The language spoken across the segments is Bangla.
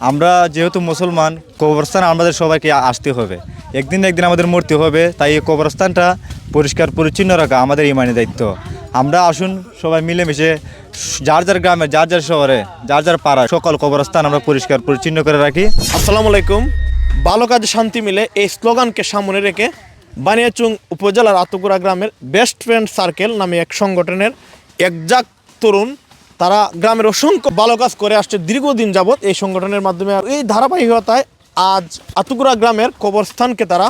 আমরা যেহেতু মুসলমান, কবরস্থান আমাদের সবাইকে আসতে হবে, একদিন একদিন আমাদের মরতে হবে। তাই এই কবরস্থানটা পরিষ্কার পরিচ্ছন্ন রাখা আমাদের ইমানি দায়িত্ব। আমরা আসুন সবাই মিলেমিশে যার যার গ্রামে, যার যার শহরে, যার যার পাড়ায় সকল কবরস্থান আমরা পরিষ্কার পরিচ্ছন্ন করে রাখি। আসসালামু আলাইকুম। ভালো কাজে শান্তি মিলে এই স্লোগানকে সামনে রেখে বানিয়াচং উপজেলার আতুকুরা গ্রামের বেস্ট ফ্রেন্ড সার্কেল নামে এক সংগঠনের একজাক তরুণ, তারা গ্রামের অসংখ্য ভালো কাজ করে আসছে দীর্ঘদিন যাবৎ। এই সংগঠনের মাধ্যমে এই ধারাবাহিকতায় আজ আতুকুরা গ্রামের কবরস্থানকে তারা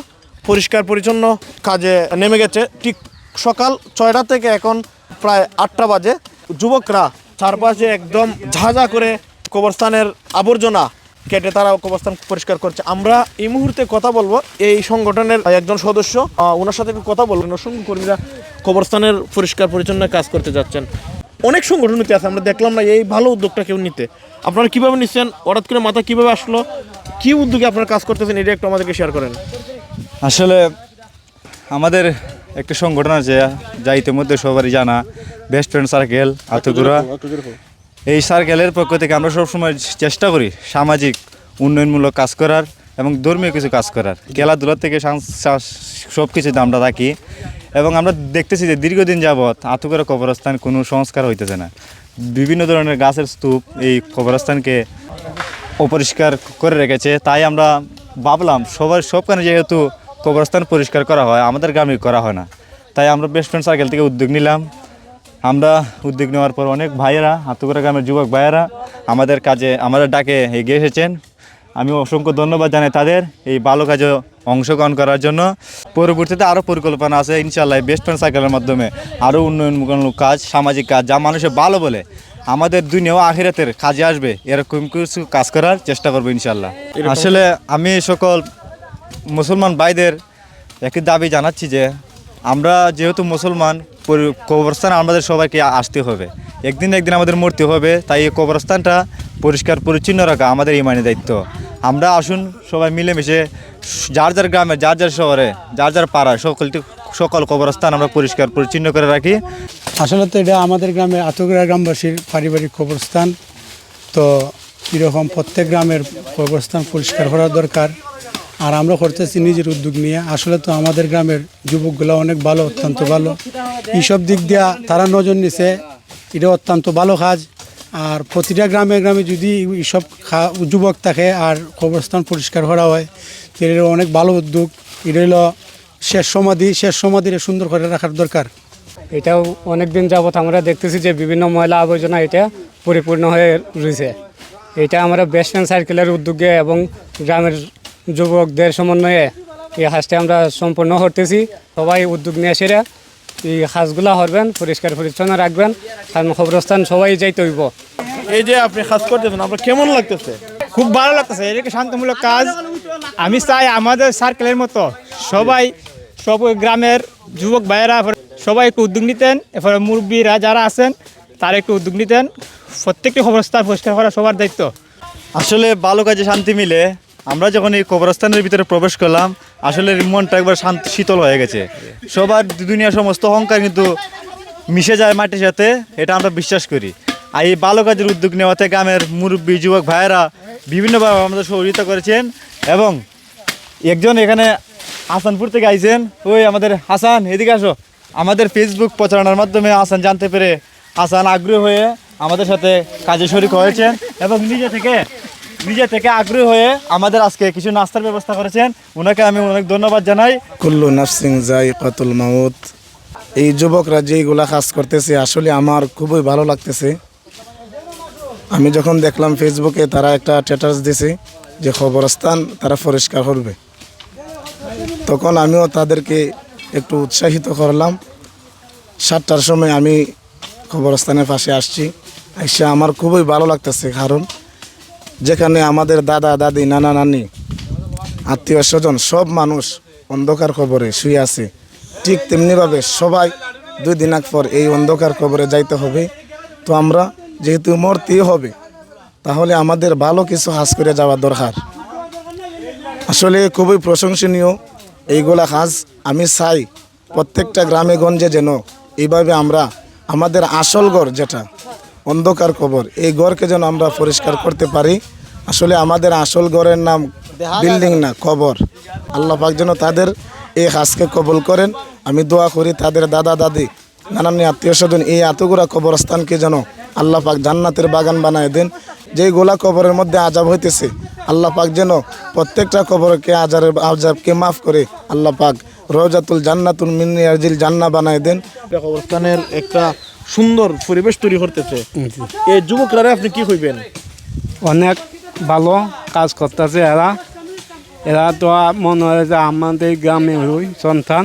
পরিষ্কার পরিচ্ছন্ন কাজে নেমে গেছে। ঠিক সকাল 6টা থেকে এখন প্রায় 8টা বাজে যুবকরা চারপাশে একদম ঝাঁঝা করে কবরস্থানের আবর্জনা কেটে তারা কবরস্থান পরিষ্কার করছে। আমরা এই মুহূর্তে কথা বলবো এই সংগঠনের একজন সদস্য, ওনার সাথে একটু কথা বলবেন। অসংখ্য কর্মীরা কবরস্থানের পরিষ্কার পরিচ্ছন্ন কাজ করতে যাচ্ছেন। অনেক সংগঠন নিতে আছে, আমরা দেখলাম না এই ভালো উদ্যোগটা কেউ নিতে। আপনারা কীভাবে নিচ্ছেন, হঠাৎ করে মাথা কীভাবে আসলো, কী উদ্যোগে আপনারা কাজ করতেছেন, এটা একটু আমাদেরকে শেয়ার করেন। আসলে আমাদের একটা সংগঠন আছে, যা ইতিমধ্যে সবারই জানা, বেস্ট ফ্রেন্ড সার্কেল আতুকুরা। এই সার্কেলের পক্ষ থেকে আমরা সবসময় চেষ্টা করি সামাজিক উন্নয়নমূলক কাজ করার এবং ধর্মীয় কিছু কাজ করার, খেলাধুলা থেকে সব কিছুতে আমরা থাকি। এবং আমরা দেখতেছি যে দীর্ঘদিন যাবৎ আতুকুরা কবরস্থান কোনো সংস্কার হইতেছে না। বিভিন্ন ধরনের গাছের স্তূপ এই কবরস্থানকে অপরিষ্কার করে রেখেছে। তাই আমরা ভাবলাম সবখানে যেহেতু কবরস্থান পরিষ্কার করা হয়, আমাদের গ্রামে করা হয় না, তাই আমরা বেস্ট ফ্রেন্ড সার্কেল থেকে উদ্যোগ নিলাম। আমরা উদ্যোগ নেওয়ার পর অনেক ভাইয়েরা, আতুকুরা গ্রামের যুবক ভাইয়েরা আমাদের কাজে, আমাদের ডাকে এগিয়ে এসেছেন। আমি অসংখ্য ধন্যবাদ জানাই তাদের এই ভালো কাজে অংশগ্রহণ করার জন্য। পরবর্তীতে আরও পরিকল্পনা আছে ইনশাআল্লাহ, বেস্ট ফ্রেন্ড সার্কেলের মাধ্যমে আরও উন্নয়নমূলক কাজ, সামাজিক কাজ, যা মানুষের ভালো বলে আমাদের দুনিয়া ও আখিরাতের কাজে আসবে, এরকম কিছু কাজ করার চেষ্টা করবো ইনশাআল্লাহ। আসলে আমি সকল মুসলমান ভাইদের একটি দাবি জানাচ্ছি যে আমরা যেহেতু মুসলমান, কবরস্থান আমাদের সবাইকে আসতে হবে, একদিন একদিন আমাদের মরতে হবে। তাই এই কবরস্থানটা পরিষ্কার পরিচ্ছন্ন রাখা আমাদের ইমানি দায়িত্ব। আমরা আসুন সবাই মিলেমিশে যার যার গ্রামে, যার যার শহরে, যার যার পাড়ায় সকল কবরস্থান আমরা পরিষ্কার পরিচ্ছন্ন করে রাখি। আসলে তো এটা আমাদের গ্রামে আতুকুরা গ্রামবাসীর পারিবারিক কবরস্থান। তো এরকম প্রত্যেক গ্রামের কবরস্থান পরিষ্কার করা দরকার, আর আমরা করতেছি নিজের উদ্যোগ নিয়ে। আসলে তো আমাদের গ্রামের যুবকগুলো অনেক ভালো, অত্যন্ত ভালো, এইসব দিক দিয়া তারা নজর নিছে, এটা অত্যন্ত ভালো কাজ। আর প্রতিটা গ্রামে গ্রামে যদি এইসব যুবক থাকে আর কবরস্থান পরিষ্কার করা হয়, এটা অনেক ভালো উদ্যোগ। এটা হলো শেষ সমাধির সুন্দর করে রাখার দরকার। এটাও অনেক দিন যাবত আমরা দেখতেছি যে বিভিন্ন ময়লা আবর্জনা এটা পরিপূর্ণ হয়ে রয়েছে। এটা আমরা বেস্ট ফ্রেন্ড সার্কেলের উদ্যোগে এবং গ্রামের যুবকদের সমন্বয়ে এই কাজটা আমরা সম্পন্ন করতেছি। সবাই উদ্যোগ নিয়ে সেরা এই কাজগুলা করবেন, পরিষ্কার পরিচ্ছন্ন রাখবেন, কারণ কবরস্থান সবাই যাইতে হইব। এই যে আপনি কাজ করতেছেন, আপনার কেমন লাগতেছে? খুব ভালো লাগতেছে, এটা কি শান্তিমূলক কাজ। আমি চাই আমাদের সার্কেলের মতো সব গ্রামের যুবক ভাইয়েরা সবাই একটু উদ্যোগ নিতেন, এরপরে মুরব্বীরা যারা আছেন তারা একটু উদ্যোগ নিতেন। প্রত্যেকটি কবরস্থান পরিষ্কার করা সবার দায়িত্ব। আসলে ভালো কাজে শান্তি মিলে আমরা যখন এই কবরস্থানের ভিতরে প্রবেশ করলাম, আসলে মনটা একবার শান্তি শীতল হয়ে গেছে। সবার দুনিয়ার সমস্ত অহংকার কিন্তু মিশে যায় মাটির সাথে, এটা আমরা বিশ্বাস করি। আর এই ভালো কাজের উদ্যোগ নেওয়াতে গ্রামের মুরব্বী যুবক ভাইয়েরা বিভিন্নভাবে আমাদের সহযোগিতা করেছেন। এবং একজন এখানে হাসানপুর থেকে আইছেন, ওই আমাদের হাসান, এদিকে আসো। আমাদের ফেসবুক প্রচারণার মাধ্যমে হাসান জানতে পেরে হাসান আগ্রহী হয়ে আমাদের সাথে কাজে শরিক হয়েছেন এবং নিজে থেকে আগ্রহী হয়ে আমাদের আজকে কিছু নাস্তার ব্যবস্থা করেছেন। ওনাকে আমি অনেক ধন্যবাদ জানাই। কুল্লু নাফসিন যায়কাতুল মাউত। এই যুবকরা যেইগুলা কাজ করতেছে আসলে আমার খুবই ভালো লাগতেছে। আমি যখন দেখলাম ফেসবুকে তারা একটা স্ট্যাটাস দিছে যে কবরস্থান তারা পরিষ্কার করবে, তখন আমিও তাদেরকে একটু উৎসাহিত করলাম। 7টার সময় আমি কবরস্থানের পাশে আসছি, এসে আমার খুবই ভালো লাগতেছে। কারণ যেখানে আমাদের দাদা দাদি, নানা নানি, আত্মীয় স্বজন সব মানুষ অন্ধকার কবরে শুয়ে আছে, ঠিক তেমনিভাবে সবাই 2 দিন পর এই অন্ধকার কবরে যাইতে হবে। তো আমরা যেহেতু মরতেই হবে, তাহলে আমাদের ভালো কিছু কাজ করে যাওয়া দরকার। আসলে খুবই প্রশংসনীয় এইগুলা কাজ। আমি চাই প্রত্যেকটা গ্রামে গঞ্জে যেন এইভাবে আমরা আমাদের আসল ঘর যেটা অন্ধকার কবর, এই ঘরকে যেন আমরা পরিষ্কার করতে পারি। আসলে আমাদের আসল ঘরের নাম বিল্ডিং না, কবর। আল্লাহ পাক যেন তাদের এই কাজকে কবুল করেন। আমি দোয়া করি তাদের দাদা দাদি নানানি আত্মীয় স্বজন এই এতগুলা কবরস্থানকে যেন আল্লাহ পাক জান্নাতের বাগান বানায় দেন। যেই গোলা কবরের মধ্যে আজাব হইতেছে, আল্লাহ পাক যেন প্রত্যেকটা কবরকে আজাবকে মাফ করে আল্লাহ পাক রওজাতুল জান্নাতুল মিন রিয়াজিল জান্নাহ বানায় দেন। কবরস্থানের একটা সুন্দর পরিবেশ তৈরি করতেছে, এই যুবকরা আপনি কি কইবেন? অনেক ভালো কাজ করতেছে এরা। এরা তো মনে হয় যে আমাদের গ্রামে সন্তান।